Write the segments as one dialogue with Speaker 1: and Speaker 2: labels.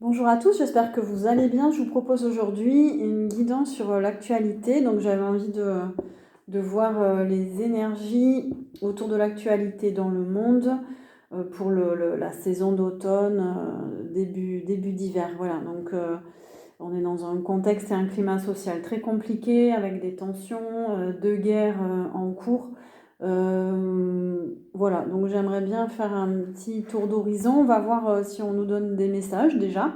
Speaker 1: Bonjour à tous, j'espère que vous allez bien. Je vous propose aujourd'hui une guidance sur l'actualité. Donc j'avais envie de voir les énergies autour de l'actualité dans le monde pour la saison d'automne, début d'hiver. Voilà, donc on est dans un contexte et un climat social très compliqué avec des tensions, deux guerres en cours. Voilà, donc j'aimerais bien faire un petit tour d'horizon. On va voir si on nous donne des messages déjà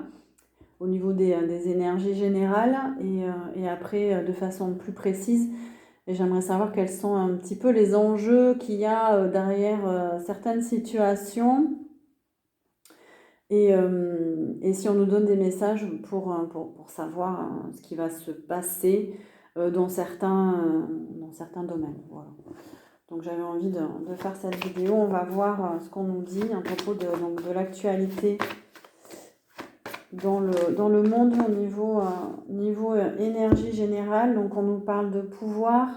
Speaker 1: au niveau des énergies générales et après de façon plus précise. Et j'aimerais savoir quels sont un petit peu les enjeux qu'il y a derrière certaines situations et si on nous donne des messages pour savoir ce qui va se passer dans certains domaines. Voilà. Donc j'avais envie de faire cette vidéo. On va voir ce qu'on nous dit à propos de l'actualité dans le monde au niveau énergie générale. Donc on nous parle de pouvoir,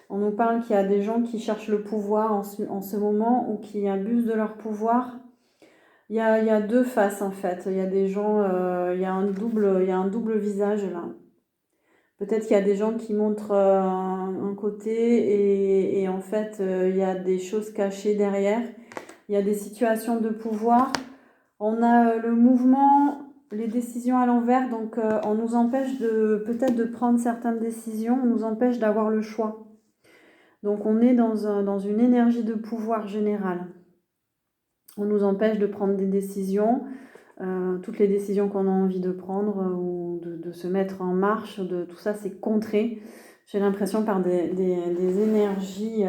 Speaker 1: on nous parle qu'il y a des gens qui cherchent le pouvoir en ce moment ou qui abusent de leur pouvoir. Il y a deux faces en fait. Il y a des gens, il y a un double visage là. Peut-être qu'il y a des gens qui montrent un côté et en fait il y a des choses cachées derrière. Il y a des situations de pouvoir. On a le mouvement, les décisions à l'envers, donc on nous empêche peut-être de prendre certaines décisions, on nous empêche d'avoir le choix. Donc on est dans une énergie de pouvoir générale. On nous empêche de prendre des décisions, toutes les décisions qu'on a envie de prendre ou de se mettre en marche, tout ça c'est contré. J'ai l'impression par des énergies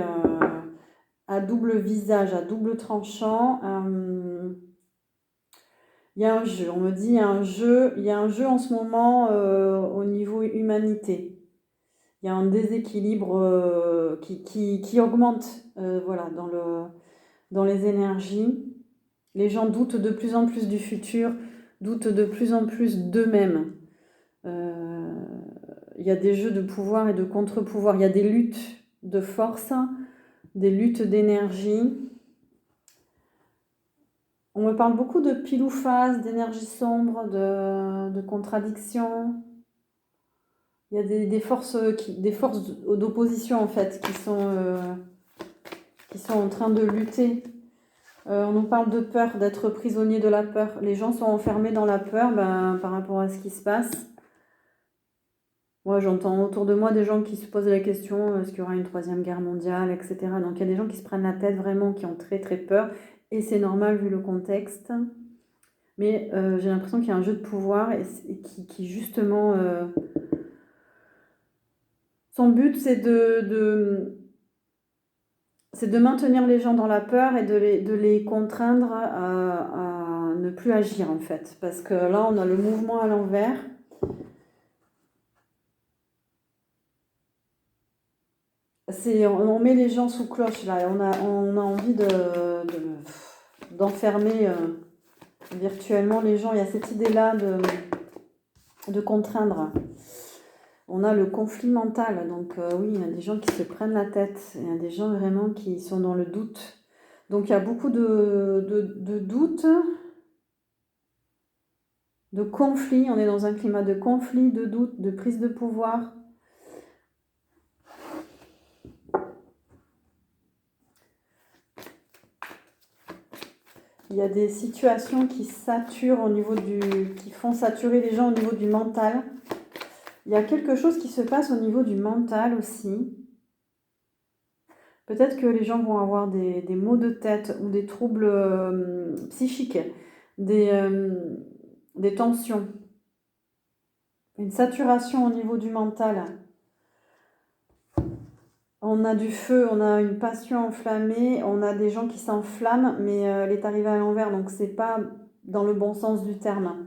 Speaker 1: à double visage, à double tranchant. Il y a un jeu, on me dit il y a un jeu en ce moment au niveau humanité. Il y a un déséquilibre qui augmente voilà, dans les énergies. Les gens doutent de plus en plus du futur, doutent de plus en plus d'eux-mêmes. Il y a des jeux de pouvoir et de contre-pouvoir. Il y a des luttes de force, des luttes d'énergie. On me parle beaucoup de pile ou face, d'énergie sombre, de contradiction. Il y a des forces d'opposition en fait qui sont en train de lutter. On nous parle de peur, d'être prisonnier de la peur. Les gens sont enfermés dans la peur par rapport à ce qui se passe. Moi, j'entends autour de moi des gens qui se posent la question, est-ce qu'il y aura une troisième guerre mondiale, etc. Donc il y a des gens qui se prennent la tête vraiment, qui ont très très peur. Et c'est normal vu le contexte. Mais j'ai l'impression qu'il y a un jeu de pouvoir et qui justement... son but, c'est de maintenir les gens dans la peur et de les contraindre à ne plus agir en fait. Parce que là, on a le mouvement à l'envers. On met les gens sous cloche là. On a envie d'enfermer virtuellement les gens. Il y a cette idée-là de contraindre. On a le conflit mental, donc oui, il y a des gens qui se prennent la tête, il y a des gens vraiment qui sont dans le doute. Donc il y a beaucoup de doutes, de conflits, on est dans un climat de conflit, de doute, de prise de pouvoir. Il y a des situations qui qui font saturer les gens au niveau du mental. Il y a quelque chose qui se passe au niveau du mental aussi. Peut-être que les gens vont avoir des maux de tête ou des troubles psychiques, des tensions, une saturation au niveau du mental. On a du feu, on a une passion enflammée, on a des gens qui s'enflamment, mais elle est arrivée à l'envers, donc c'est pas dans le bon sens du terme.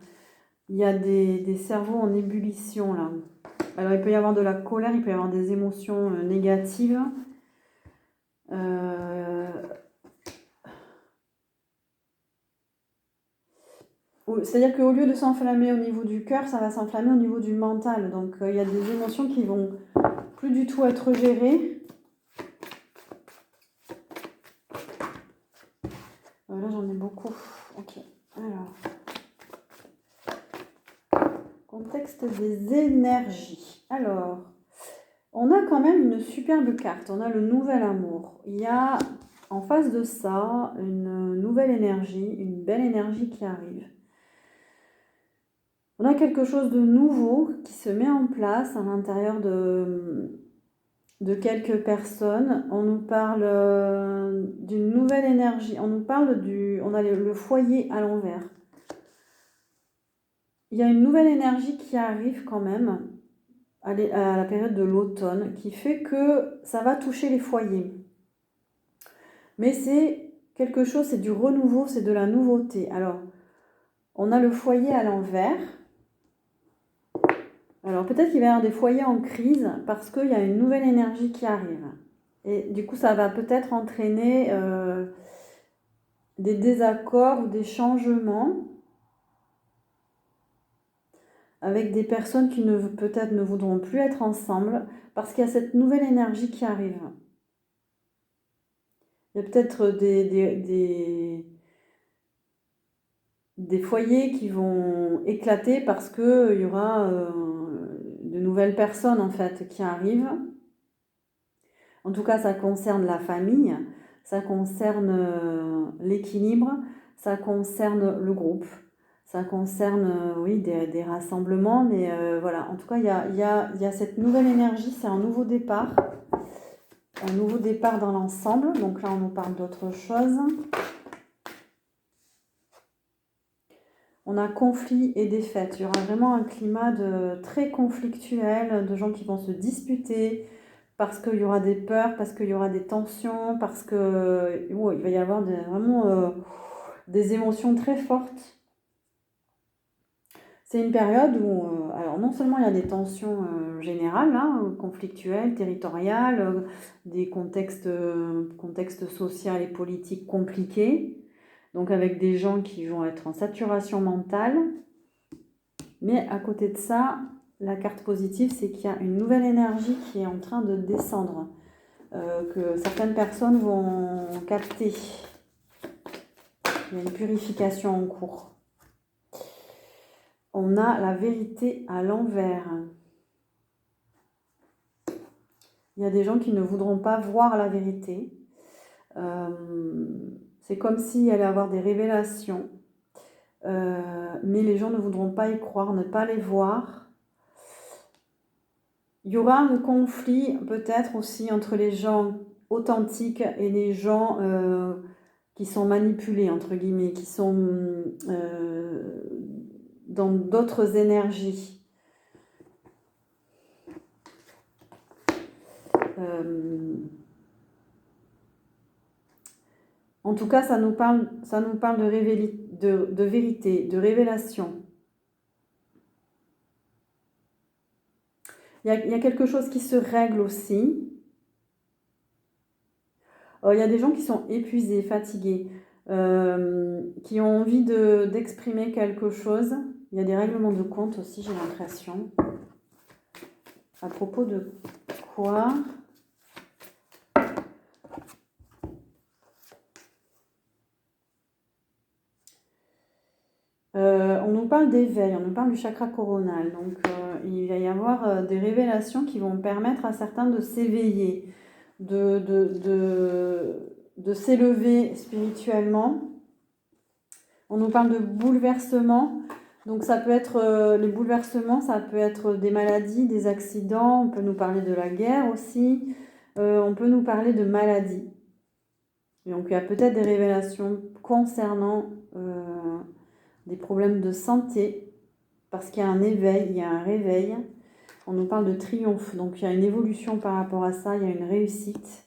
Speaker 1: Il y a des cerveaux en ébullition là. Alors il peut y avoir de la colère, il peut y avoir des émotions négatives. C'est-à-dire qu'au lieu de s'enflammer au niveau du cœur, ça va s'enflammer au niveau du mental. Donc il y a des émotions qui vont plus du tout être gérées. Là j'en ai beaucoup. Ok. Alors. contexte des énergies. Alors, on a quand même une superbe carte. On a le nouvel amour. Il y a en face de ça une nouvelle énergie, une belle énergie qui arrive. On a quelque chose de nouveau qui se met en place à l'intérieur de quelques personnes. On nous parle d'une nouvelle énergie. On nous parle on a le foyer à l'envers. Il y a une nouvelle énergie qui arrive quand même à la période de l'automne qui fait que ça va toucher les foyers. Mais c'est quelque chose, c'est du renouveau, c'est de la nouveauté. Alors, on a le foyer à l'envers. Alors peut-être qu'il va y avoir des foyers en crise parce qu'il y a une nouvelle énergie qui arrive. Et du coup, ça va peut-être entraîner des désaccords ou des changements avec des personnes qui peut-être ne voudront plus être ensemble parce qu'il y a cette nouvelle énergie qui arrive. Il y a peut-être des foyers qui vont éclater parce qu'il y aura de nouvelles personnes en fait qui arrivent. En tout cas, ça concerne la famille, ça concerne l'équilibre, ça concerne le groupe, ça concerne oui, des rassemblements, mais voilà. En tout cas, il y a cette nouvelle énergie, c'est un nouveau départ dans l'ensemble. Donc là, on nous parle d'autre chose. On a conflit et défaite. Il y aura vraiment un climat très conflictuel, de gens qui vont se disputer parce qu'il y aura des peurs, parce qu'il y aura des tensions, parce qu'il va y avoir vraiment des émotions très fortes. C'est une période où, alors non seulement il y a des tensions générales, hein, conflictuelles, territoriales, des contextes sociaux et politiques compliqués, donc avec des gens qui vont être en saturation mentale. Mais à côté de ça, la carte positive, c'est qu'il y a une nouvelle énergie qui est en train de descendre, que certaines personnes vont capter. Il y a une purification en cours. On a la vérité à l'envers. Il y a des gens qui ne voudront pas voir la vérité. C'est comme s'il allait y avoir des révélations. Mais les gens ne voudront pas y croire, ne pas les voir. Il y aura un conflit peut-être aussi entre les gens authentiques et les gens qui sont manipulés, entre guillemets, qui sont dans d'autres énergies. En tout cas, ça nous parle de vérité, de révélation. Il y a quelque chose qui se règle aussi. Il y a des gens qui sont épuisés, fatigués, qui ont envie d'exprimer quelque chose. Il y a des règlements de compte aussi, j'ai l'impression. À propos de quoi ? On nous parle d'éveil, on nous parle du chakra coronal. Donc, il va y avoir des révélations qui vont permettre à certains de s'éveiller, de s'élever spirituellement. On nous parle de bouleversements. Donc, ça peut être les bouleversements, ça peut être des maladies, des accidents. On peut nous parler de la guerre aussi. On peut nous parler de maladies. Donc, il y a peut-être des révélations concernant des problèmes de santé, parce qu'il y a un éveil, il y a un réveil. On nous parle de triomphe, donc il y a une évolution par rapport à ça, il y a une réussite.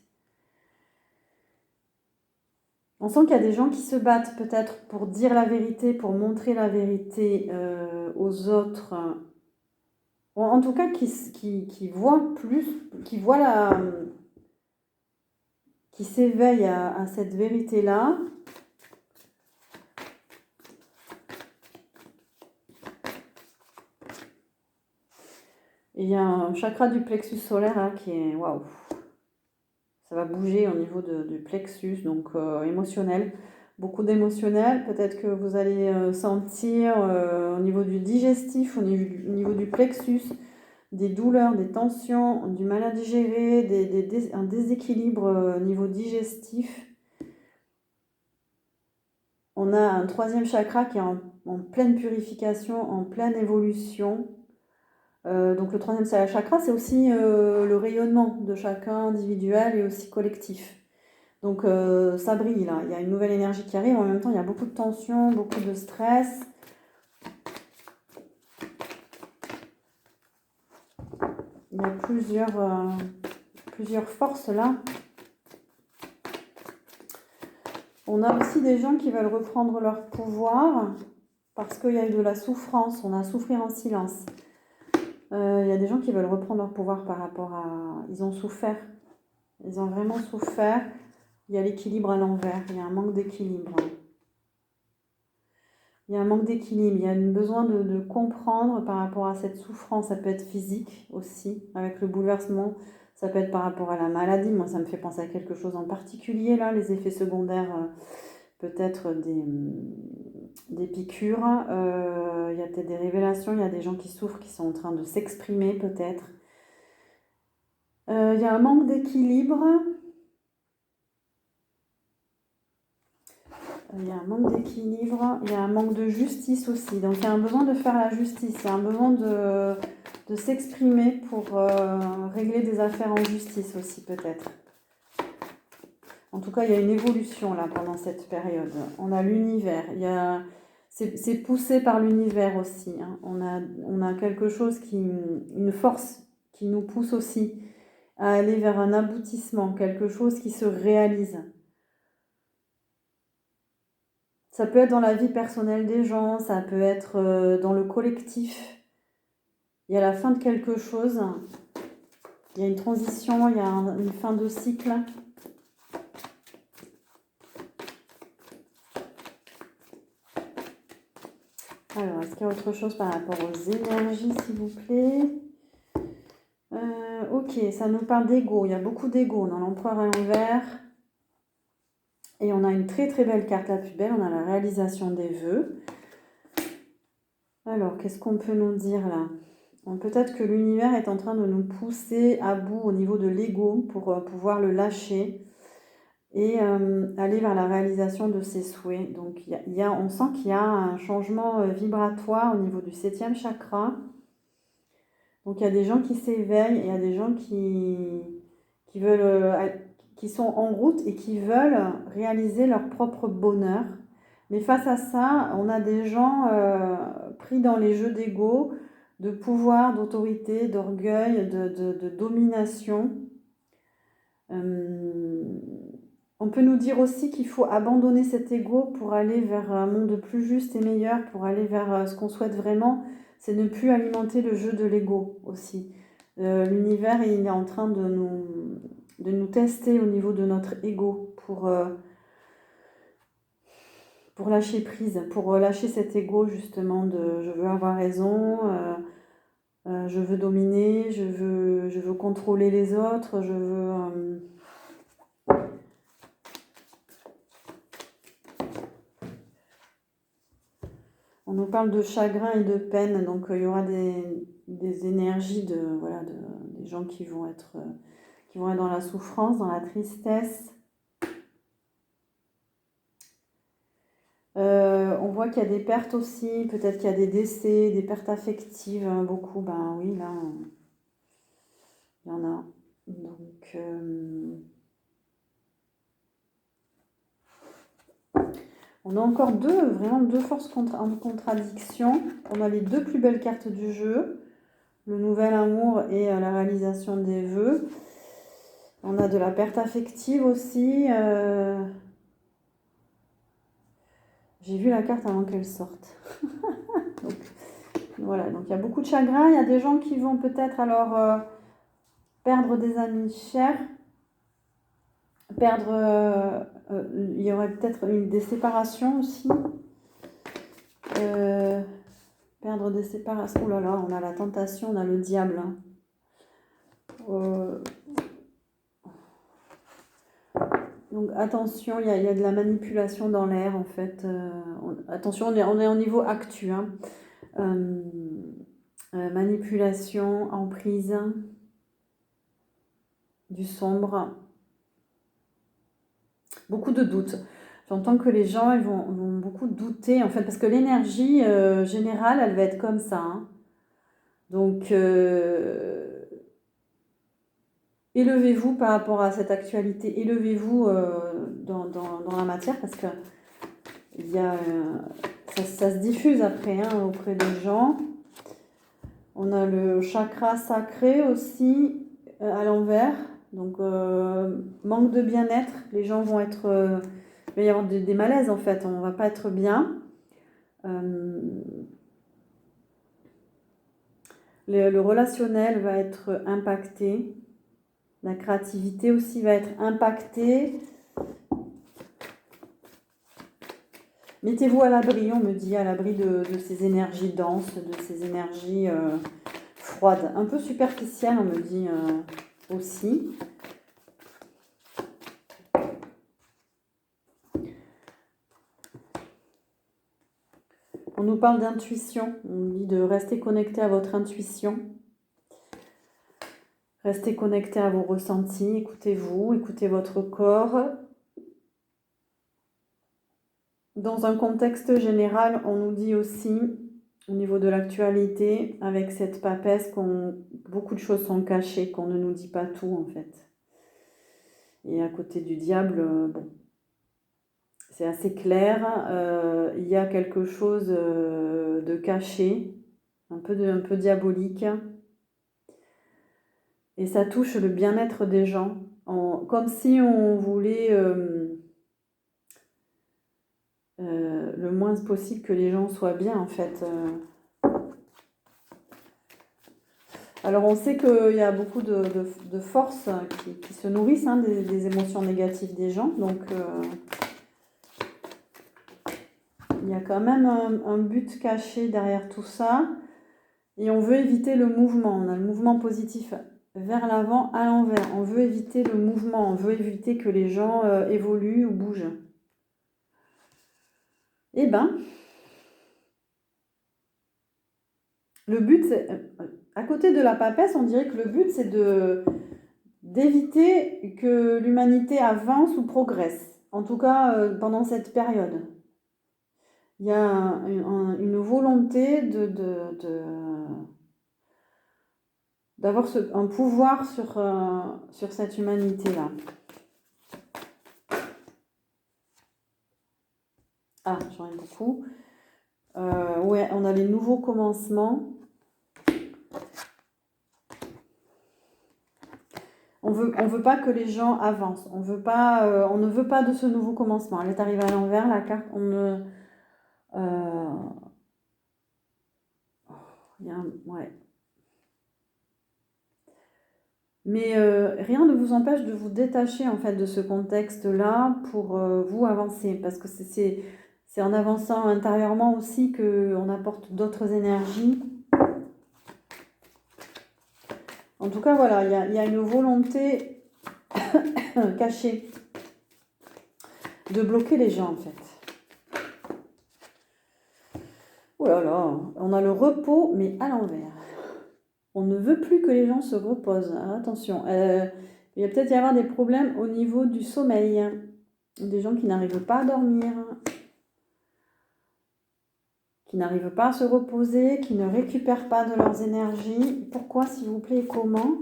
Speaker 1: On sent qu'il y a des gens qui se battent peut-être pour dire la vérité, pour montrer la vérité aux autres. En tout cas, qui voient plus, qui s'éveillent à cette vérité-là. Et il y a un chakra du plexus solaire là, qui est waouh. Ça va bouger au niveau du plexus, donc émotionnel. beaucoup d'émotionnel. Peut-être que vous allez sentir au niveau du digestif, au niveau du plexus, des douleurs, des tensions, du mal à digérer, un déséquilibre au niveau digestif. On a un troisième chakra qui est en pleine purification, en pleine évolution. Donc le troisième chakra, c'est aussi le rayonnement de chacun individuel et aussi collectif. Donc ça brille là, il y a une nouvelle énergie qui arrive, en même temps il y a beaucoup de tension, beaucoup de stress. Il y a plusieurs forces là. On a aussi des gens qui veulent reprendre leur pouvoir parce qu'il y a eu de la souffrance, on a souffert en silence. Il y a des gens qui veulent reprendre leur pouvoir par rapport à... Ils ont souffert, ils ont vraiment souffert. Il y a l'équilibre à l'envers, il y a un manque d'équilibre. Il y a un manque d'équilibre, il y a un besoin de comprendre par rapport à cette souffrance. Ça peut être physique aussi, avec le bouleversement. Ça peut être par rapport à la maladie. Moi, ça me fait penser à quelque chose en particulier, là, les effets secondaires, peut-être des piqûres. Il y a peut-être des révélations, il y a des gens qui souffrent, qui sont en train de s'exprimer, peut-être. Il y a un manque d'équilibre. Il y a un manque d'équilibre, il y a un manque de justice aussi. Donc il y a un besoin de faire la justice, il y a un besoin de s'exprimer pour régler des affaires en justice aussi peut-être. En tout cas, il y a une évolution là pendant cette période. On a l'univers, c'est poussé par l'univers aussi. Hein. On a quelque chose une force qui nous pousse aussi à aller vers un aboutissement, quelque chose qui se réalise. Ça peut être dans la vie personnelle des gens, ça peut être dans le collectif. Il y a la fin de quelque chose, il y a une transition, il y a une fin de cycle. Alors, est-ce qu'il y a autre chose par rapport aux énergies, s'il vous plaît? Ok, ça nous parle d'ego. Il y a beaucoup d'ego dans l'empereur à l'envers. Et on a une très très belle carte, la plus belle. On a la réalisation des vœux. Alors, qu'est-ce qu'on peut nous dire là? Peut-être que l'univers est en train de nous pousser à bout au niveau de l'ego pour pouvoir le lâcher et aller vers la réalisation de ses souhaits. Donc, on sent qu'il y a un changement vibratoire au niveau du 7e chakra. Donc, il y a des gens qui s'éveillent et il y a des gens qui veulent, qui sont en route et qui veulent réaliser leur propre bonheur. Mais face à ça, on a des gens pris dans les jeux d'ego, de pouvoir, d'autorité, d'orgueil, de domination. On peut nous dire aussi qu'il faut abandonner cet ego pour aller vers un monde plus juste et meilleur, pour aller vers ce qu'on souhaite vraiment. C'est ne plus alimenter le jeu de l'ego aussi. L'univers, il est en train de nous tester au niveau de notre ego pour lâcher prise, pour lâcher cet ego justement de je veux avoir raison, je veux dominer, je veux contrôler les autres, je veux... On nous parle de chagrin et de peine, donc il y aura des énergies des gens qui vont être dans la souffrance, dans la tristesse. On voit qu'il y a des pertes aussi, peut-être qu'il y a des décès, des pertes affectives, beaucoup, ben oui, là, il y en a. Donc, on a encore vraiment deux forces en contradiction. On a les deux plus belles cartes du jeu, le nouvel amour et la réalisation des vœux. On a de la perte affective aussi. J'ai vu la carte avant qu'elle sorte. Donc, voilà, donc il y a beaucoup de chagrin. Il y a des gens qui vont peut-être alors perdre des amis chers. Il y aurait peut-être des séparations aussi. Perdre des séparations. Oh là là, on a la tentation, on a le diable. Donc attention, il y a de la manipulation dans l'air en fait. Attention, on est au niveau actu, hein. Euh, Manipulation, emprise, du sombre, beaucoup de doutes. J'entends que les gens ils vont beaucoup douter en fait, parce que l'énergie générale, elle va être comme ça, hein. Donc élevez-vous par rapport à cette actualité, élevez-vous dans la matière, parce que il y a, ça se diffuse après, hein, auprès des gens. On a le chakra sacré aussi à l'envers. Donc manque de bien-être. Les gens vont être... il va y avoir des malaises en fait. On ne va pas être bien. Le relationnel va être impacté. La créativité aussi va être impactée. Mettez-vous à l'abri, on me dit, à l'abri de ces énergies denses, de ces énergies froides. Un peu superficielles, on me dit aussi. On nous parle d'intuition, on nous dit de rester connecté à votre intuition. Restez connecté à vos ressentis, écoutez-vous, écoutez votre corps. Dans un contexte général, on nous dit aussi, au niveau de l'actualité, avec cette papesse, beaucoup de choses sont cachées, qu'on ne nous dit pas tout en fait. Et à côté du diable, bon, c'est assez clair, il y a quelque chose de caché, un peu diabolique. Et ça touche le bien-être des gens, comme si on voulait le moins possible que les gens soient bien en fait. Alors on sait qu'il y a beaucoup de forces qui se nourrissent, hein, des émotions négatives des gens, donc il y a quand même un but caché derrière tout ça, et on veut éviter le mouvement. On a le mouvement positif vers l'avant, à l'envers. On veut éviter le mouvement, on veut éviter que les gens évoluent ou bougent. Eh ben, le but, à côté de la papesse, on dirait que le but, c'est d'éviter que l'humanité avance ou progresse. En tout cas, pendant cette période. Il y a une volonté d'avoir un pouvoir sur cette humanité-là. Ah, j'en ai beaucoup. Ouais, on a les nouveaux commencements. On veut pas que les gens avancent. On ne veut pas de ce nouveau commencement. Elle est arrivée à l'envers, la carte. Ouais. Mais rien ne vous empêche de vous détacher en fait de ce contexte-là pour vous avancer, parce que c'est en avançant intérieurement aussi qu'on apporte d'autres énergies. En tout cas, voilà, il y a une volonté cachée de bloquer les gens en fait. Oh là là, on a le repos, mais à l'envers. On ne veut plus que les gens se reposent. Alors, attention, il va peut-être y avoir des problèmes au niveau du sommeil. Des gens qui n'arrivent pas à dormir, qui n'arrivent pas à se reposer, qui ne récupèrent pas de leurs énergies. Pourquoi, s'il vous plaît, et comment ?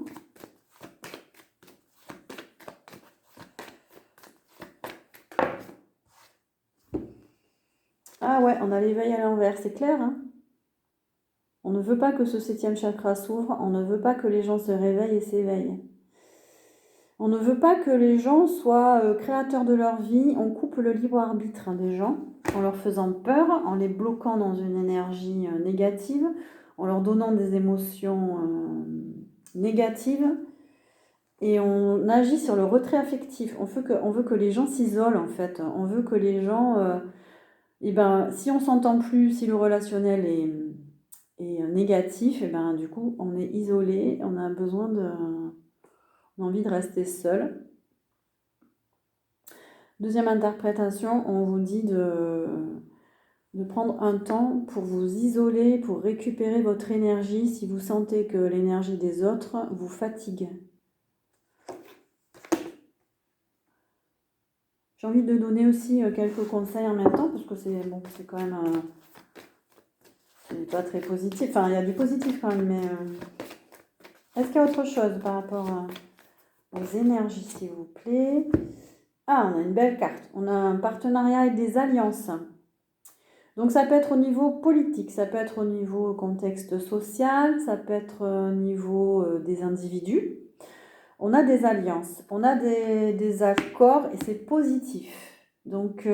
Speaker 1: Ah ouais, on a l'éveil à l'envers, c'est clair, hein ? On ne veut pas que ce 7e chakra s'ouvre, on ne veut pas que les gens se réveillent et s'éveillent. On ne veut pas que les gens soient créateurs de leur vie, on coupe le libre arbitre des gens en leur faisant peur, en les bloquant dans une énergie négative, en leur donnant des émotions négatives, et on agit sur le retrait affectif. On veut que les gens s'isolent en fait, on veut que les gens... si on s'entend plus, si le relationnel est négatif, du coup on est isolé, on a envie de rester seul. Deuxième interprétation, on vous dit de prendre un temps pour vous isoler, pour récupérer votre énergie si vous sentez que l'énergie des autres vous fatigue. J'ai envie de donner aussi quelques conseils en même temps parce que c'est bon, c'est quand même c'est pas très positif. Enfin, il y a du positif quand même, mais est-ce qu'il y a autre chose par rapport aux énergies, s'il vous plaît? Ah, on a une belle carte. On a un partenariat et des alliances. Donc ça peut être au niveau politique, ça peut être au niveau contexte social, ça peut être au niveau des individus. On a des alliances, on a des accords et c'est positif. Donc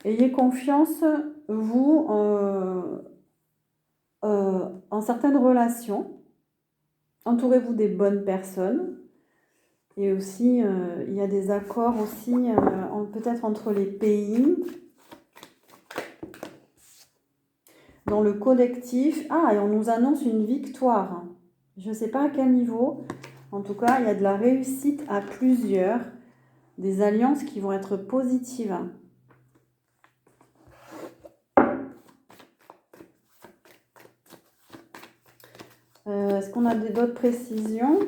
Speaker 1: ayez confiance, vous, en certaines relations. Entourez-vous des bonnes personnes. Et aussi, il y a des accords aussi, peut-être entre les pays. Dans le collectif, et on nous annonce une victoire. Je ne sais pas à quel niveau. En tout cas, il y a de la réussite à plusieurs. Des alliances qui vont être positives. Est-ce qu'on a d'autres précisions?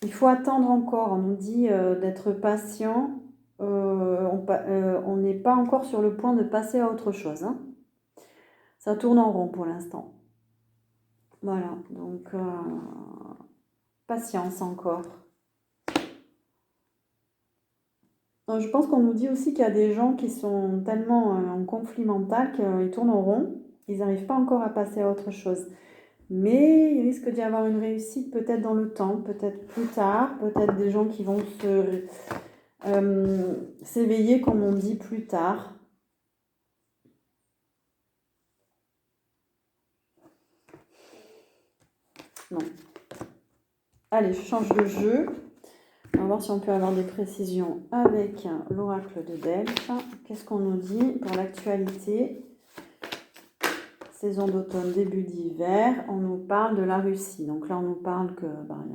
Speaker 1: Il faut attendre encore. On nous dit d'être patient. On n'est pas encore sur le point de passer à autre chose. Hein. Ça tourne en rond pour l'instant. Voilà, donc patience encore. Je pense qu'on nous dit aussi qu'il y a des gens qui sont tellement en conflit mental qu'ils tournent en rond. Ils n'arrivent pas encore à passer à autre chose. Mais il risque d'y avoir une réussite peut-être dans le temps, peut-être plus tard, peut-être des gens qui vont s'éveiller, comme on dit, plus tard. Non. Allez, je change de jeu. On va voir si on peut avoir des précisions avec l'oracle de Delphes. Qu'est-ce qu'on nous dit pour l'actualité? Saison d'automne, début d'hiver. On nous parle de la Russie. Donc là, on nous parle que il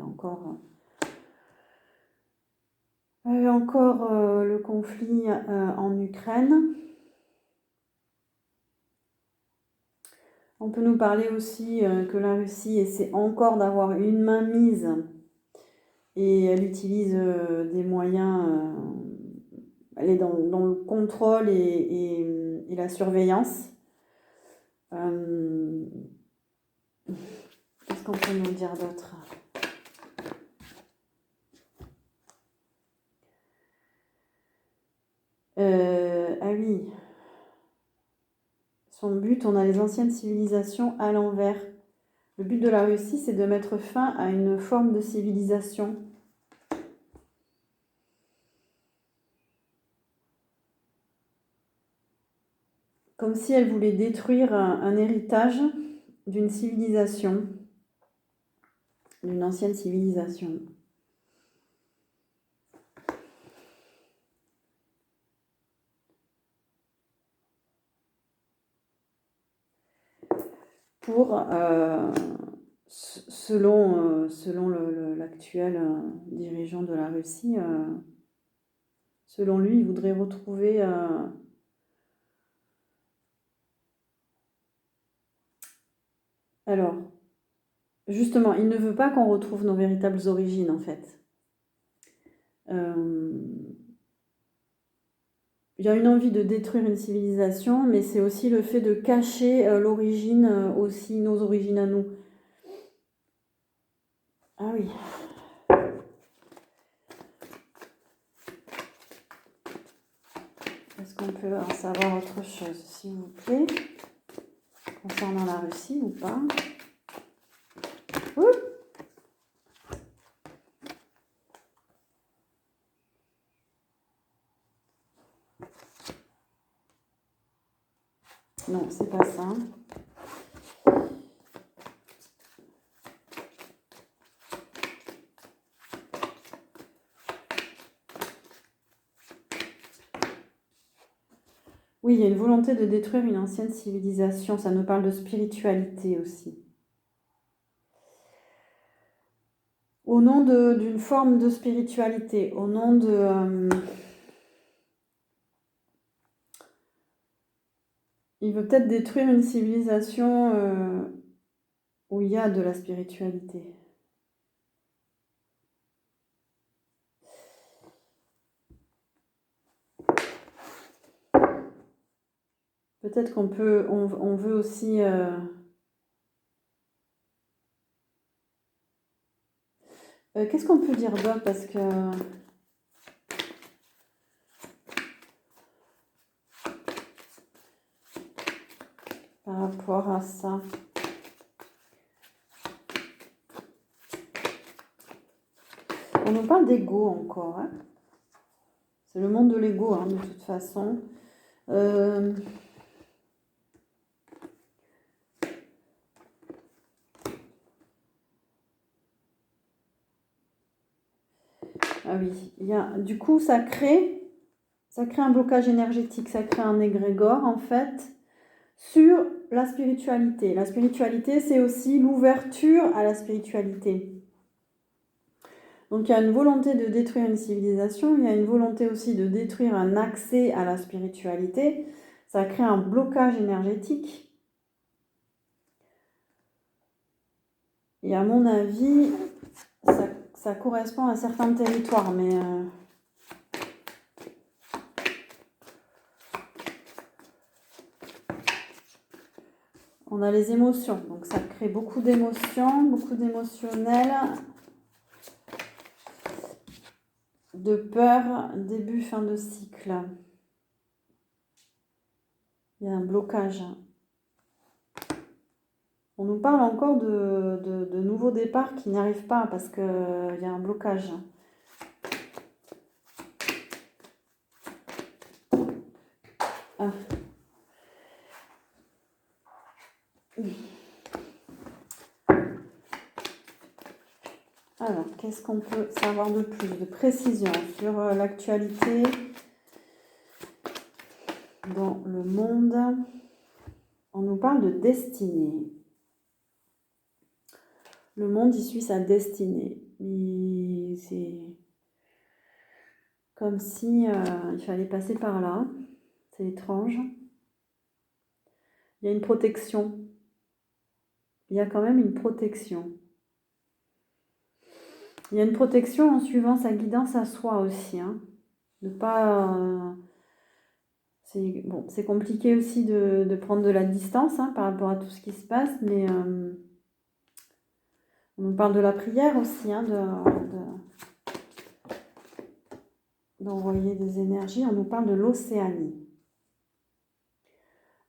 Speaker 1: y a encore le conflit en Ukraine. On peut nous parler aussi que la Russie essaie encore d'avoir une mainmise et elle utilise des moyens, elle est dans le contrôle et la surveillance. Qu'est-ce qu'on peut nous dire d'autre? Ah oui. Son but, on a les anciennes civilisations à l'envers. Le but de la Russie, c'est de mettre fin à une forme de civilisation. Comme si elle voulait détruire un héritage d'une civilisation, d'une ancienne civilisation. Pour, selon l'actuel dirigeant de la Russie, selon lui, il voudrait retrouver alors, justement, il ne veut pas qu'on retrouve nos véritables origines, en fait. Il y a une envie de détruire une civilisation, mais c'est aussi le fait de cacher l'origine, aussi nos origines à nous. Ah oui. Est-ce qu'on peut en savoir autre chose, s'il vous plaît, concernant la Russie ou pas? Ouh. Non, c'est pas ça. Oui, il y a une volonté de détruire une ancienne civilisation. Ça nous parle de spiritualité aussi. au nom d'une forme de spiritualité, au nom de... il veut peut-être détruire une civilisation où il y a de la spiritualité. Peut-être qu'on peut, on veut aussi... qu'est-ce qu'on peut dire d'autre? Parce que... par rapport à ça... On nous parle d'ego encore. Hein. C'est le monde de l'ego, hein, de toute façon. Ah oui, du coup, ça crée un blocage énergétique, ça crée un égrégore, en fait, sur la spiritualité. La spiritualité, c'est aussi l'ouverture à la spiritualité. Donc, il y a une volonté de détruire une civilisation, il y a une volonté aussi de détruire un accès à la spiritualité. Ça crée un blocage énergétique. Et à mon avis, ça correspond à certains territoires, mais... on a les émotions, donc ça crée beaucoup d'émotions, beaucoup d'émotionnel, de peur, début, fin de cycle. Il y a un blocage. On nous parle encore de nouveaux départs qui n'arrivent pas parce qu'il y a un blocage. Ah. Alors, qu'est-ce qu'on peut savoir de plus, de précision sur l'actualité dans le monde? On nous parle de destinée. Le monde, il suit sa destinée. C'est comme si il fallait passer par là. C'est étrange. Il y a une protection. Il y a quand même une protection. Il y a une protection en suivant sa guidance à soi aussi. Hein. De pas... c'est compliqué aussi de prendre de la distance hein, par rapport à tout ce qui se passe, mais on nous parle de la prière aussi, hein, d'envoyer des énergies. On nous parle de l'Océanie.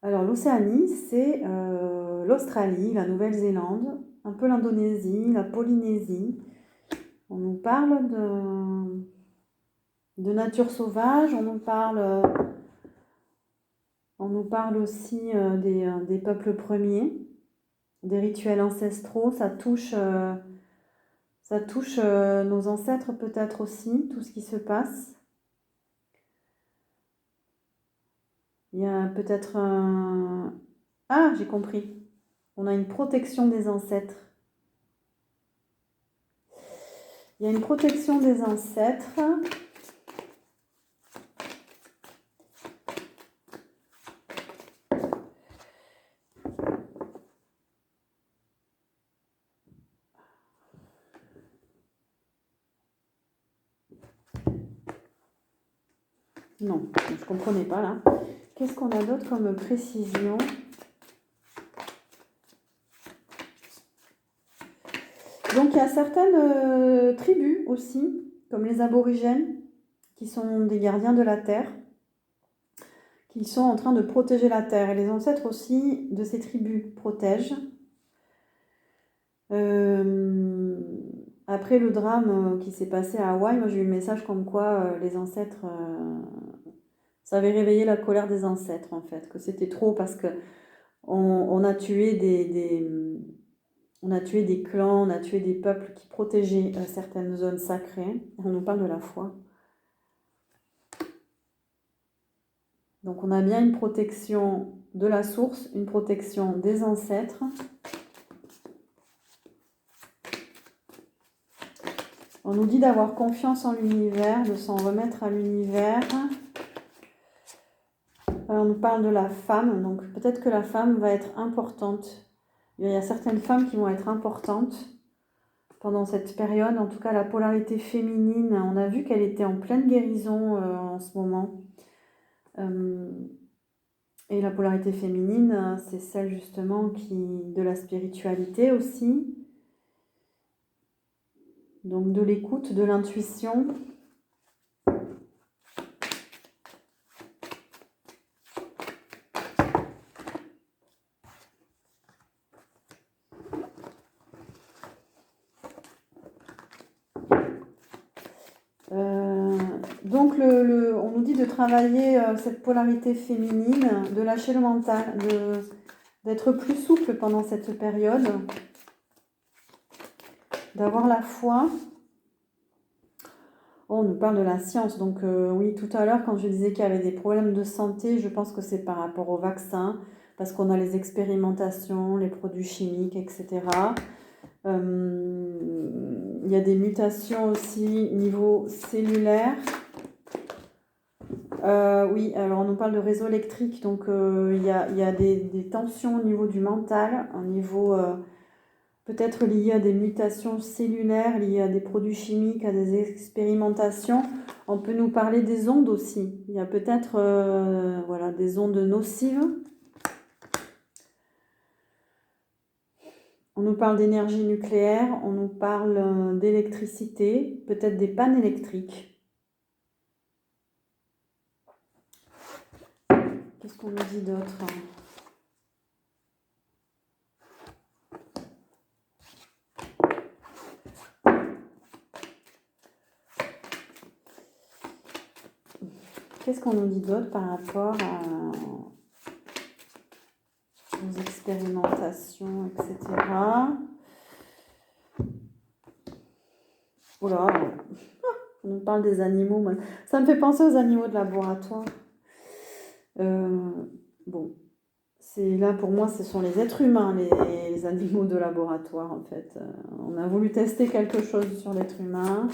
Speaker 1: Alors l'Océanie, c'est l'Australie, la Nouvelle-Zélande, un peu l'Indonésie, la Polynésie. On nous parle de nature sauvage, on nous parle aussi des peuples premiers, des rituels ancestraux. Ça touche nos ancêtres peut-être aussi, tout ce qui se passe. Il y a peut-être un... Ah, j'ai compris. On a une protection des ancêtres. Il y a une protection des ancêtres. Non, je ne comprenais pas là. Qu'est-ce qu'on a d'autre comme précision? Donc il y a certaines tribus aussi, comme les aborigènes, qui sont des gardiens de la terre, qui sont en train de protéger la terre. Et les ancêtres aussi de ces tribus protègent. Après le drame qui s'est passé à Hawaï, moi j'ai eu le message comme quoi les ancêtres... ça avait réveillé la colère des ancêtres en fait, que c'était trop parce que on a tué on a tué des clans, on a tué des peuples qui protégeaient certaines zones sacrées. On nous parle de la foi. Donc on a bien une protection de la source, une protection des ancêtres. On nous dit d'avoir confiance en l'univers, de s'en remettre à l'univers. On nous parle de la femme, donc peut-être que la femme va être importante. Il y a certaines femmes qui vont être importantes pendant cette période. En tout cas, la polarité féminine, on a vu qu'elle était en pleine guérison en ce moment. Et la polarité féminine, c'est celle justement de la spiritualité aussi. Donc de l'écoute, de l'intuition. Donc on nous dit de travailler cette polarité féminine, de lâcher le mental, d'être plus souple pendant cette période, d'avoir la foi. On nous parle de la science, donc oui, tout à l'heure quand je disais qu'il y avait des problèmes de santé, je pense que c'est par rapport au vaccin, parce qu'on a les expérimentations, les produits chimiques, etc. Il y a des mutations aussi niveau cellulaire. Oui, alors on nous parle de réseau électrique, donc il y a des tensions au niveau du mental, au niveau peut-être liées à des mutations cellulaires, liées à des produits chimiques, à des expérimentations. On peut nous parler des ondes aussi. Il y a peut-être voilà, des ondes nocives. On nous parle d'énergie nucléaire, on nous parle d'électricité, peut-être des pannes électriques. Qu'est-ce qu'on nous dit d'autre ? Qu'est-ce qu'on nous dit d'autre par rapport aux expérimentations, etc. Oula, on nous parle des animaux. Ça me fait penser aux animaux de laboratoire. Bon, là pour moi, ce sont les êtres humains, les animaux de laboratoire en fait. On a voulu tester quelque chose sur l'être humain.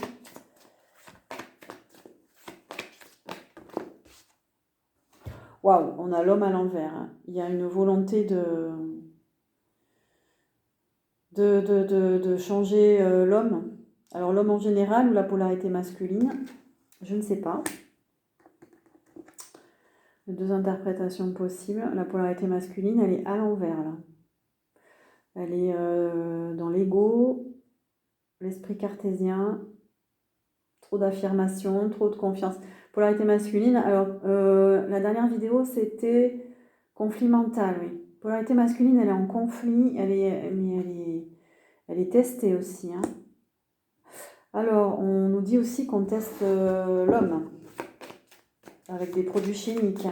Speaker 1: Waouh, on a l'homme à l'envers. Il y a une volonté de changer l'homme. Alors l'homme en général ou la polarité masculine, je ne sais pas. Les deux interprétations possibles. La polarité masculine, elle est à l'envers là. Elle est dans l'ego, l'esprit cartésien, trop d'affirmation, trop de confiance. Polarité masculine, alors la dernière vidéo c'était conflit mental, oui. Polarité masculine, elle est en conflit, mais elle est testée aussi. Hein. Alors, on nous dit aussi qu'on teste l'homme avec des produits chimiques.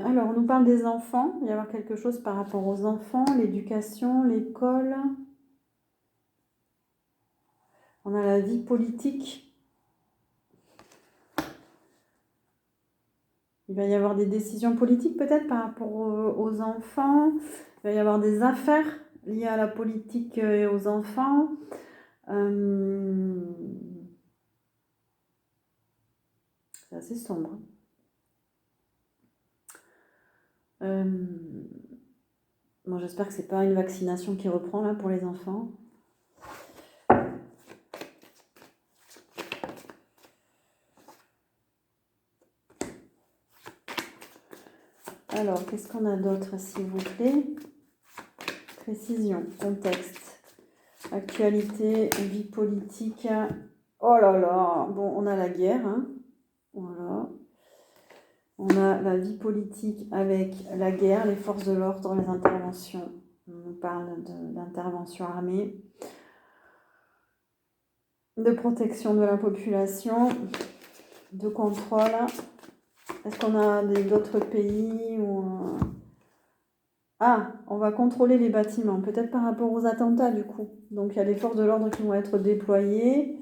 Speaker 1: Alors, on nous parle des enfants. Il va y avoir quelque chose par rapport aux enfants, l'éducation, l'école. On a la vie politique. Il va y avoir des décisions politiques peut-être par rapport aux enfants. Il va y avoir des affaires liées à la politique et aux enfants. C'est assez sombre. Bon, j'espère que c'est pas une vaccination qui reprend là pour les enfants. Alors, qu'est-ce qu'on a d'autre, s'il vous plaît? Précision, contexte, actualité, vie politique. Oh là là, bon, on a la guerre, hein. Voilà. On a la vie politique avec la guerre, les forces de l'ordre, les interventions. On nous parle d'intervention armée, de protection de la population, de contrôle. Est-ce qu'on a d'autres pays où Ah, on va contrôler les bâtiments, peut-être par rapport aux attentats du coup. Donc il y a les forces de l'ordre qui vont être déployées.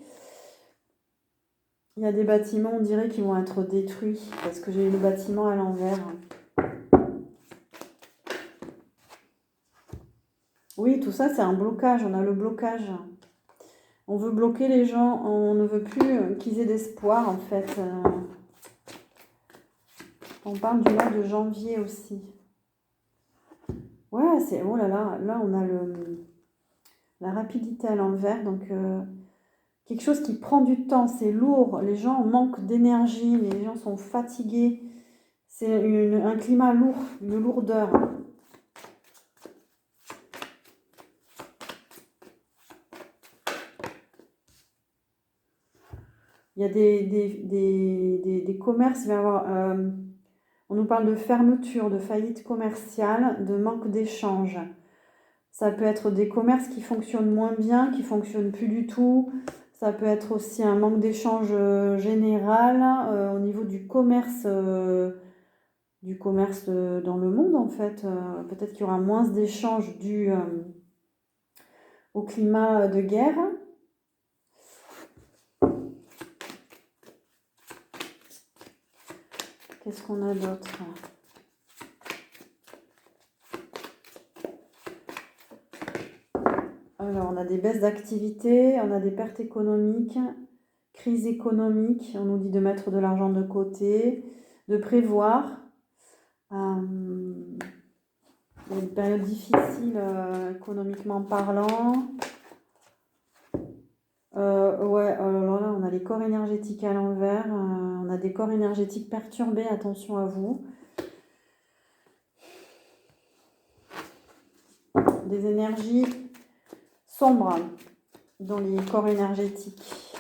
Speaker 1: Il y a des bâtiments, on dirait, qui vont être détruits parce que j'ai le bâtiment à l'envers. Oui, tout ça, c'est un blocage. On a le blocage. On veut bloquer les gens. On ne veut plus qu'ils aient d'espoir, en fait. On parle du mois de janvier aussi. Ouais, c'est... Oh là là, là, on a la rapidité à l'envers. Donc, quelque chose qui prend du temps. C'est lourd. Les gens manquent d'énergie. Les gens sont fatigués. C'est un climat lourd, une lourdeur. Il y a des commerces, il va y avoir, on nous parle de fermeture, de faillite commerciale, de manque d'échange. Ça peut être des commerces qui fonctionnent moins bien, qui fonctionnent plus du tout. Ça peut être aussi un manque d'échange général au niveau du commerce dans le monde en fait. Peut-être qu'il y aura moins d'échanges dû au climat de guerre. Qu'est-ce qu'on a d'autre? Alors, on a des baisses d'activité, on a des pertes économiques, crise économique, on nous dit de mettre de l'argent de côté, de prévoir. Il y a une période difficile économiquement parlant. Ouais, alors là, on a les corps énergétiques à l'envers, on a des corps énergétiques perturbés, attention à vous. Des énergies sombres dans les corps énergétiques.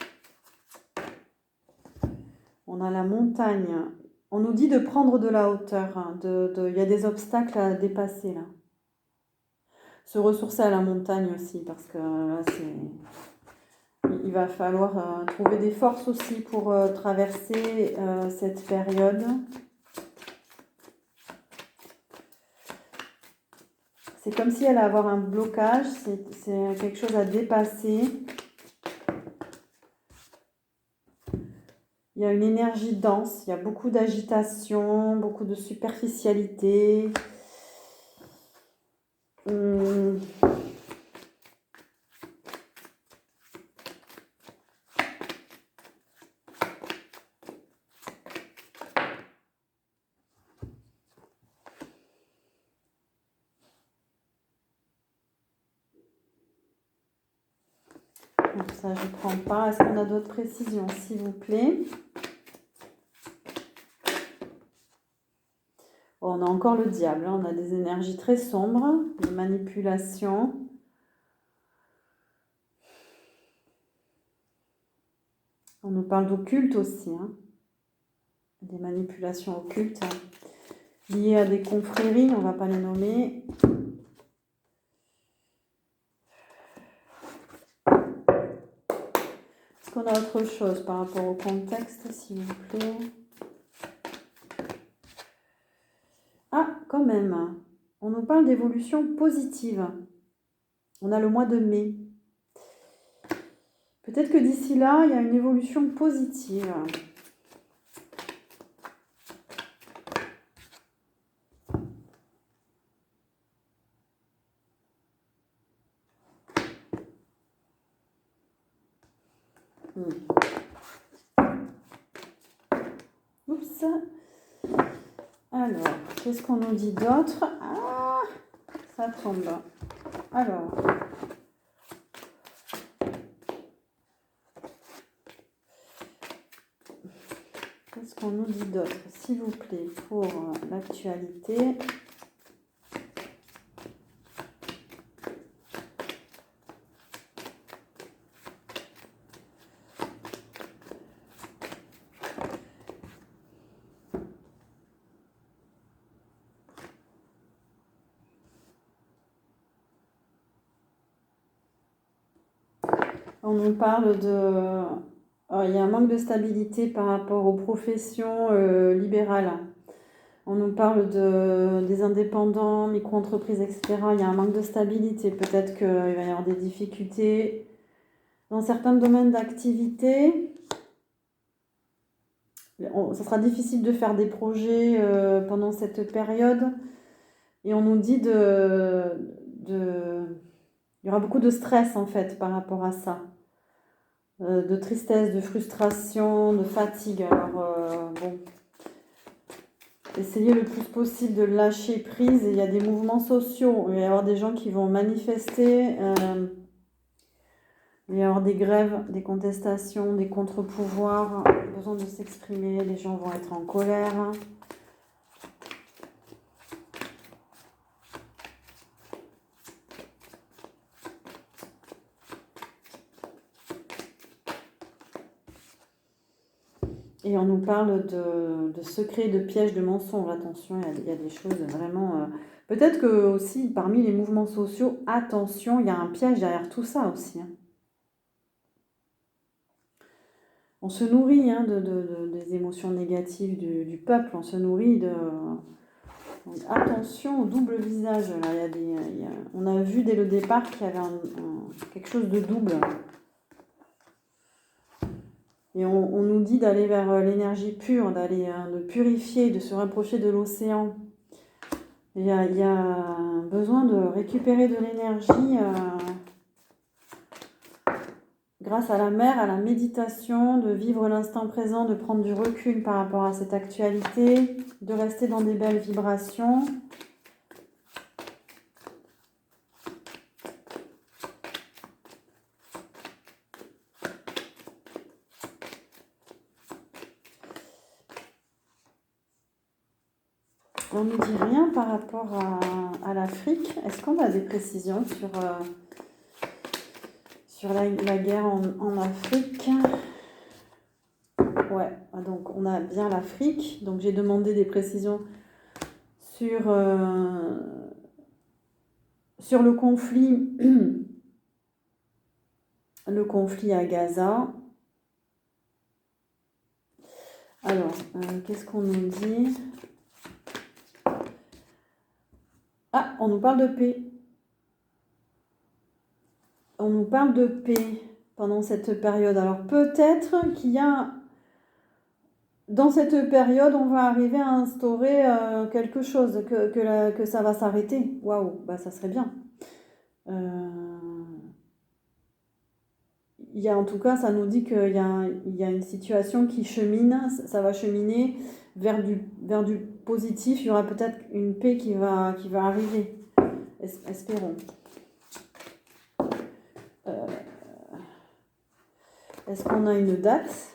Speaker 1: On a la montagne. On nous dit de prendre de la hauteur. Il y a des obstacles à dépasser là. Se ressourcer à la montagne aussi parce que là, il va falloir trouver des forces aussi pour traverser cette période. C'est comme si elle allait avoir un blocage. C'est quelque chose à dépasser. Il y a une énergie dense, il y a beaucoup d'agitation, beaucoup de superficialité. Donc ça, je ne prends pas. Est-ce qu'on a d'autres précisions, s'il vous plaît? Oh, on a encore le diable. On a des énergies très sombres, des manipulations. On nous parle d'occulte aussi. Des manipulations occultes liées à des confréries, on ne va pas les nommer. Est-ce qu'on a autre chose par rapport au contexte, s'il vous plaît? Ah, quand même. On nous parle d'évolution positive. On a le mois de mai. Peut-être que d'ici là, il y a une évolution positive. Oups. Alors, qu'est-ce qu'on nous dit d'autre? Ah, ça tombe. Alors. Qu'est-ce qu'on nous dit d'autre, s'il vous plaît, pour l'actualité? On nous parle de... il y a un manque de stabilité par rapport aux professions libérales. On nous parle des indépendants, micro-entreprises, etc. Il y a un manque de stabilité. Peut-être qu'il va y avoir des difficultés dans certains domaines d'activité. Ça sera difficile de faire des projets pendant cette période. Et on nous dit il y aura beaucoup de stress en fait par rapport à ça. De tristesse, de frustration, de fatigue. Alors bon, essayez le plus possible de lâcher prise. Il y a des mouvements sociaux. Il va y avoir des gens qui vont manifester. Il va y avoir des grèves, des contestations, des contre-pouvoirs. Besoin de s'exprimer. Les gens vont être en colère. Et on nous parle de secrets, de pièges, de mensonges. Attention, il y a des choses vraiment... Peut-être que aussi, parmi les mouvements sociaux, attention, il y a un piège derrière tout ça aussi. Hein. On se nourrit des émotions négatives du peuple. On se nourrit de... Donc, attention au double visage. Là. On a vu dès le départ qu'il y avait quelque chose de double. Et on nous dit d'aller vers l'énergie pure, de purifier, de se rapprocher de l'océan. Il y a besoin de récupérer de l'énergie grâce à la mer, à la méditation, de vivre l'instant présent, de prendre du recul par rapport à cette actualité, de rester dans des belles vibrations. On ne nous dit rien par rapport à l'Afrique. Est-ce qu'on a des précisions sur la guerre en Afrique? Ouais, donc on a bien l'Afrique. Donc j'ai demandé des précisions sur le conflit, le conflit à Gaza. Alors, qu'est-ce qu'on nous dit? Ah, on nous parle de paix. On nous parle de paix pendant cette période. Alors peut-être qu'il y a... Dans cette période, on va arriver à instaurer quelque chose, que ça va s'arrêter. Waouh, bah ça serait bien. En tout cas, ça nous dit qu'il y a une situation qui chemine, ça va cheminer vers du positif. Il y aura peut-être une paix qui va arriver. Espérons. Est-ce qu'on a une date?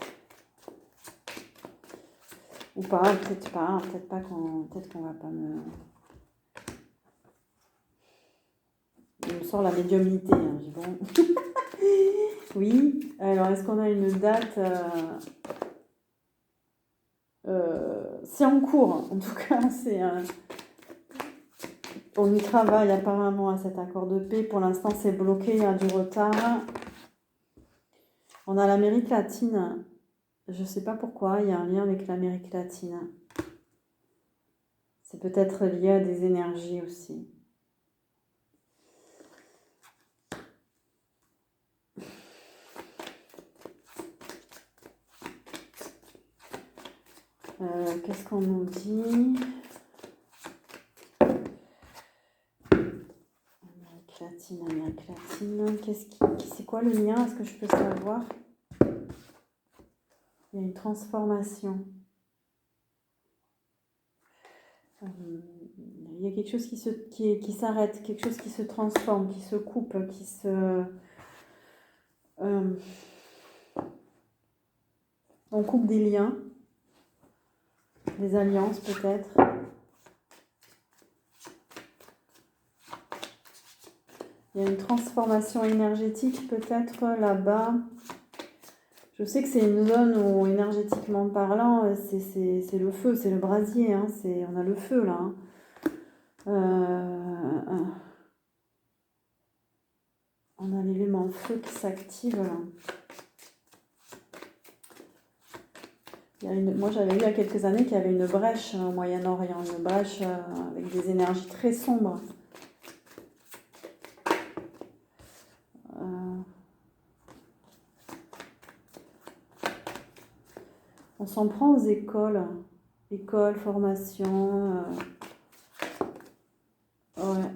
Speaker 1: Ou pas, peut-être pas, peut-être qu'on va pas me... Il me sort la médiumnité, hein, je dis bon. Oui, alors est-ce qu'on a une date c'est en cours, en tout cas, on y travaille apparemment à cet accord de paix. Pour l'instant, c'est bloqué, il y a du retard. On a l'Amérique latine. Je ne sais pas pourquoi, il y a un lien avec l'Amérique latine. C'est peut-être lié à des énergies aussi. Qu'est-ce qu'on nous dit? Amérique latine. C'est quoi le lien? Est-ce que je peux savoir? Il y a une transformation. Il y a quelque chose qui s'arrête, quelque chose qui se transforme, qui se coupe, on coupe des liens, des alliances peut-être. Il y a une transformation énergétique peut-être là-bas. Je sais que c'est une zone où, énergétiquement parlant, c'est le feu, c'est le brasier. Hein, on a le feu là. Hein. On a l'élément feu qui s'active là. Moi, j'avais vu il y a quelques années qu'il y avait une brèche au Moyen-Orient, une brèche avec des énergies très sombres. On s'en prend aux écoles, formation. Ouais.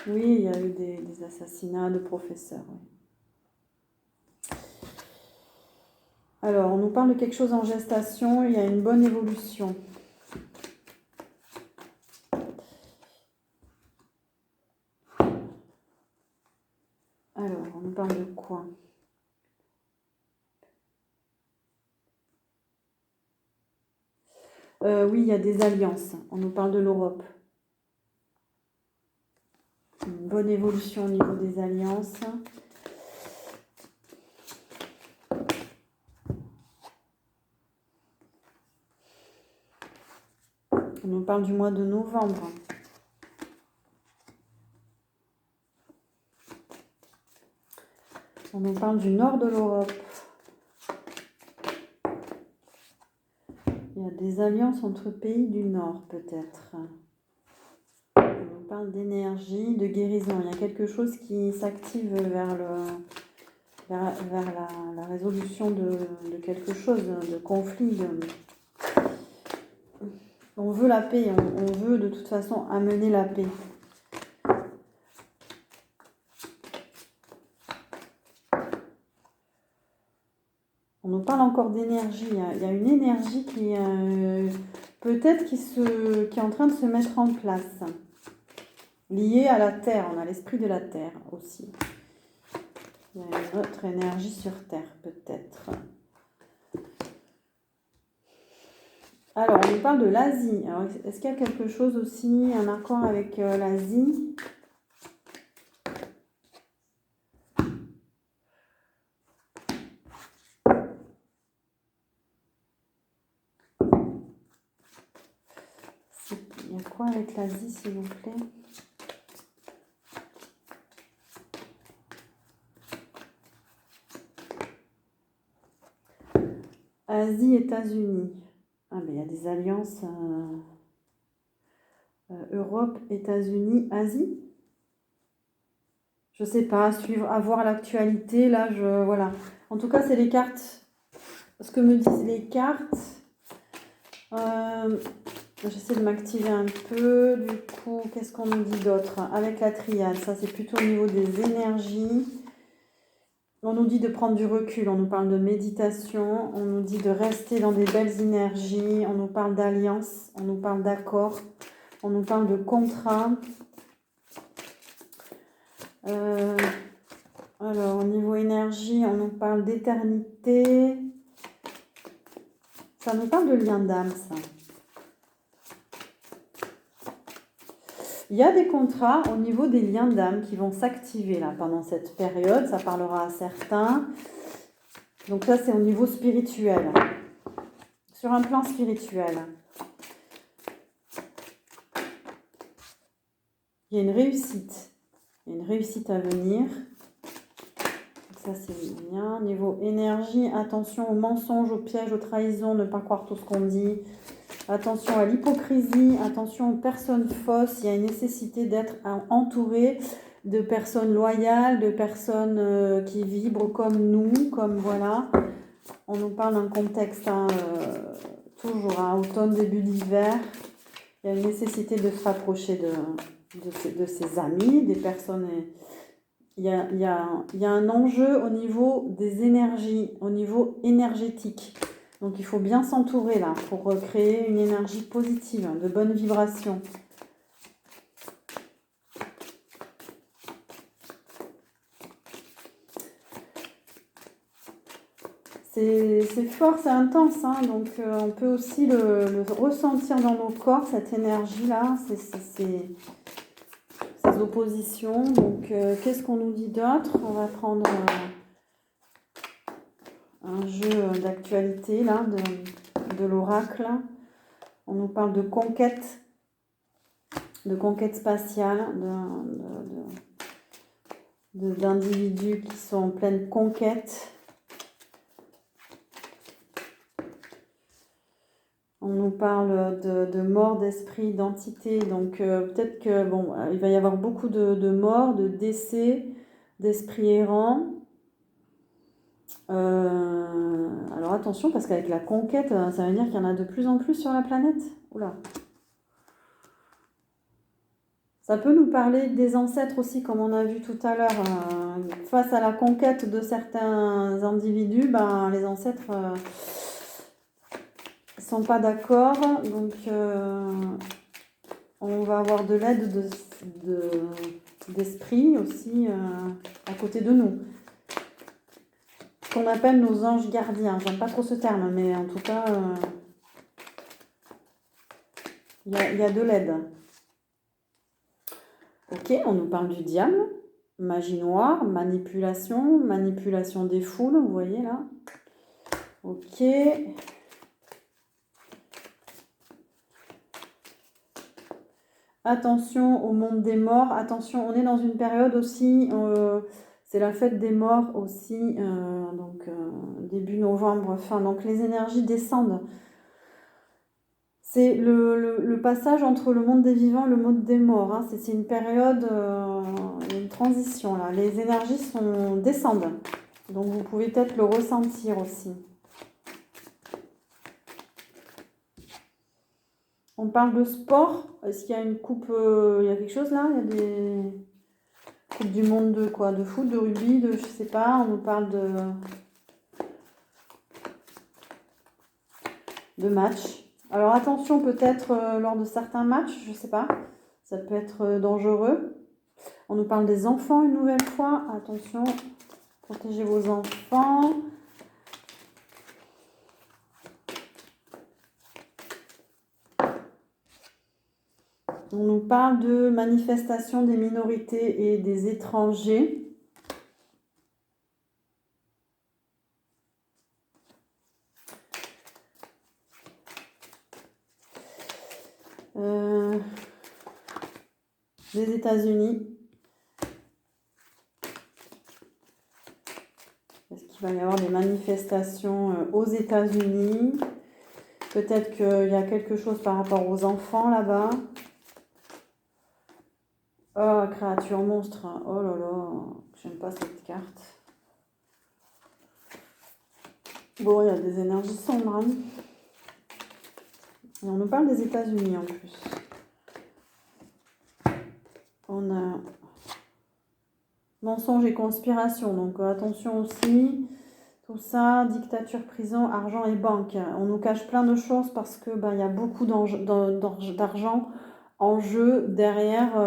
Speaker 1: Oui, il y a eu des assassinats de professeurs. Oui. Alors, on nous parle de quelque chose en gestation, il y a une bonne évolution. Alors, on nous parle de quoi? Oui, il y a des alliances. On nous parle de l'Europe. Une bonne évolution au niveau des alliances. On nous parle du mois de novembre. On nous parle du nord de l'Europe. Il y a des alliances entre pays du nord, peut-être. On nous parle d'énergie, de guérison. Il y a quelque chose qui s'active vers la résolution de quelque chose, de conflit. On veut la paix, on veut de toute façon amener la paix. On nous parle encore d'énergie. Il y a une énergie qui peut-être qui est en train de se mettre en place. Liée à la Terre. On a l'esprit de la Terre aussi. Il y a une autre énergie sur Terre, peut-être. Alors, on nous parle de l'Asie. Alors, est-ce qu'il y a quelque chose aussi, un accord avec l'Asie ? Il y a quoi avec l'Asie, s'il vous plaît ? Asie, États-Unis. Ah, mais il y a des alliances Europe, États-Unis, Asie. Je sais pas, à voir l'actualité. Là, voilà. En tout cas, c'est les cartes. Ce que me disent les cartes. J'essaie de m'activer un peu. Du coup, qu'est-ce qu'on nous dit d'autre? Avec la triade, ça c'est plutôt au niveau des énergies. On nous dit de prendre du recul, on nous parle de méditation, on nous dit de rester dans des belles énergies, on nous parle d'alliance, on nous parle d'accord, on nous parle de contrat. Alors, au niveau énergie, on nous parle d'éternité. Ça nous parle de lien d'âme, ça. Il y a des contrats au niveau des liens d'âme qui vont s'activer là pendant cette période. Ça parlera à certains. Donc ça, c'est au niveau spirituel. Sur un plan spirituel. Il y a une réussite. Il y a une réussite à venir. Donc ça, c'est bien. Niveau énergie, attention aux mensonges, aux pièges, aux trahisons. Ne pas croire tout ce qu'on dit. Attention à l'hypocrisie, attention aux personnes fausses. Il y a une nécessité d'être entouré de personnes loyales, de personnes qui vibrent comme nous, comme voilà. On nous parle d'un contexte toujours automne, début d'hiver. Il y a une nécessité de se rapprocher de ses amis, des personnes. Il y a un enjeu au niveau des énergies, au niveau énergétique. Donc il faut bien s'entourer là pour créer une énergie positive, de bonnes vibrations. C'est fort, c'est intense, hein, donc on peut aussi le ressentir dans nos corps, cette énergie-là, ces oppositions. Donc qu'est-ce qu'on nous dit d'autre? On va prendre un jeu d'actualité là, de l'oracle. On nous parle de conquête spatiale, d'individus qui sont en pleine conquête. On nous parle de mort d'esprit, d'entité. Donc peut-être que bon, il va y avoir beaucoup de morts, de décès, d'esprits errants. Alors attention, parce qu'avec la conquête, ça veut dire qu'il y en a de plus en plus sur la planète. Oula. Ça peut nous parler des ancêtres aussi, comme on a vu tout à l'heure. Face à la conquête de certains individus, ben, les ancêtres ne sont pas d'accord. Donc on va avoir de l'aide d'esprit aussi à côté de nous. Ce qu'on appelle nos anges gardiens. J'aime pas trop ce terme, mais en tout cas, il y a de l'aide. Ok, on nous parle du diable, magie noire, manipulation des foules, vous voyez là. Ok. Attention au monde des morts. Attention, on est dans une période aussi, c'est la fête des morts aussi, donc début novembre, fin. Donc les énergies descendent. C'est le passage entre le monde des vivants et le monde des morts. Hein. C'est une période, une transition là. Les énergies descendent. Donc vous pouvez peut-être le ressentir aussi. On parle de sport. Est-ce qu'il y a une coupe, il y a quelque chose là? Il y a des coupes du monde de quoi? De foot, de rugby, de je sais pas. On nous parle de matchs. Alors attention peut-être lors de certains matchs, je sais pas. Ça peut être dangereux. On nous parle des enfants une nouvelle fois. Attention, protégez vos enfants. On nous parle de manifestation des minorités et des étrangers. Des États-Unis. Est-ce qu'il va y avoir des manifestations aux États-Unis? Peut-être qu'il y a quelque chose par rapport aux enfants là-bas. Oh, créature monstre. Oh là là, j'aime pas cette carte. Bon, il y a des énergies sombres. Hein. Et on nous parle des États-Unis en plus. On a mensonge et conspiration. Donc attention aussi. Tout ça, dictature, prison, argent et banque. On nous cache plein de choses parce que il y a beaucoup d'argent en jeu derrière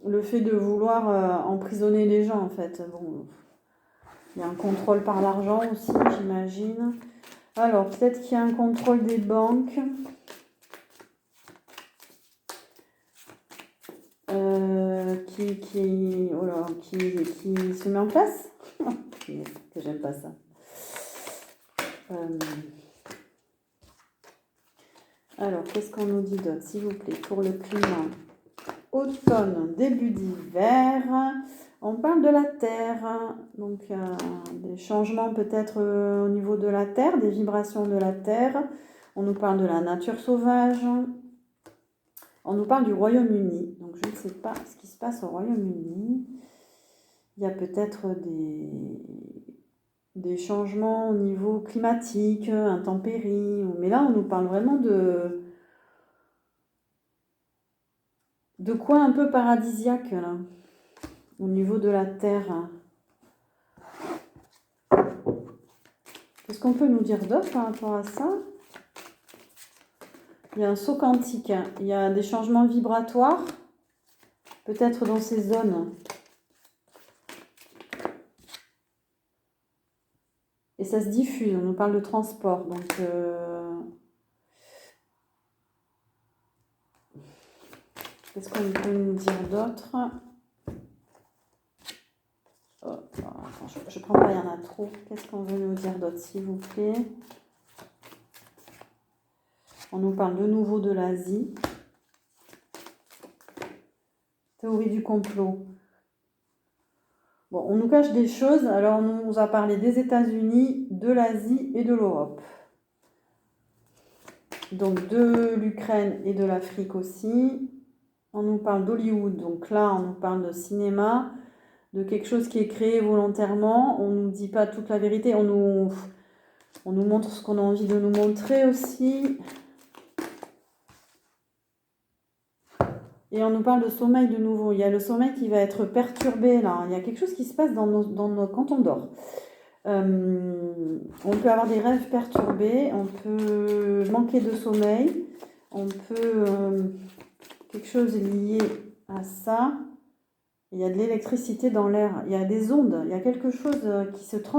Speaker 1: le fait de vouloir emprisonner les gens en fait. Bon, il y a un contrôle par l'argent aussi, j'imagine. Alors, peut-être qu'il y a un contrôle des banques. Qui se met en place. Que j'aime pas ça. Alors, qu'est-ce qu'on nous dit d'autre, s'il vous plaît, pour le climat? Automne, début d'hiver. On parle de la terre, donc des changements peut-être au niveau de la terre, des vibrations de la terre. On nous parle de la nature sauvage. On nous parle du Royaume-Uni. Donc je ne sais pas ce qui se passe au Royaume-Uni. Il y a peut-être des changements au niveau climatique, intempéries. Mais là, on nous parle vraiment de quoi un peu paradisiaque, là, au niveau de la Terre. Qu'est-ce qu'on peut nous dire d'autre par rapport à ça? Il y a un saut quantique, il y a des changements vibratoires, peut-être dans ces zones. Et ça se diffuse, on nous parle de transport, donc... Qu'est-ce qu'on peut nous dire d'autre? Oh, attends, je prends pas, il y en a trop. Qu'est-ce qu'on veut nous dire d'autre, s'il vous plaît? On nous parle de nouveau de l'Asie. Théorie du complot. Bon, on nous cache des choses. Alors, on nous a parlé des États-Unis, de l'Asie et de l'Europe. donc de l'Ukraine et de l'Afrique aussi. On nous parle d'Hollywood, donc là on nous parle de cinéma, de quelque chose qui est créé volontairement. On ne nous dit pas toute la vérité, on nous montre ce qu'on a envie de nous montrer aussi. Et on nous parle de sommeil de nouveau. Il y a le sommeil qui va être perturbé là. Il y a quelque chose qui se passe quand on dort. On peut avoir des rêves perturbés, on peut manquer de sommeil, on peut quelque chose lié à ça. Il y a de l'électricité dans l'air, il y a des ondes, il y a quelque chose qui se transforme.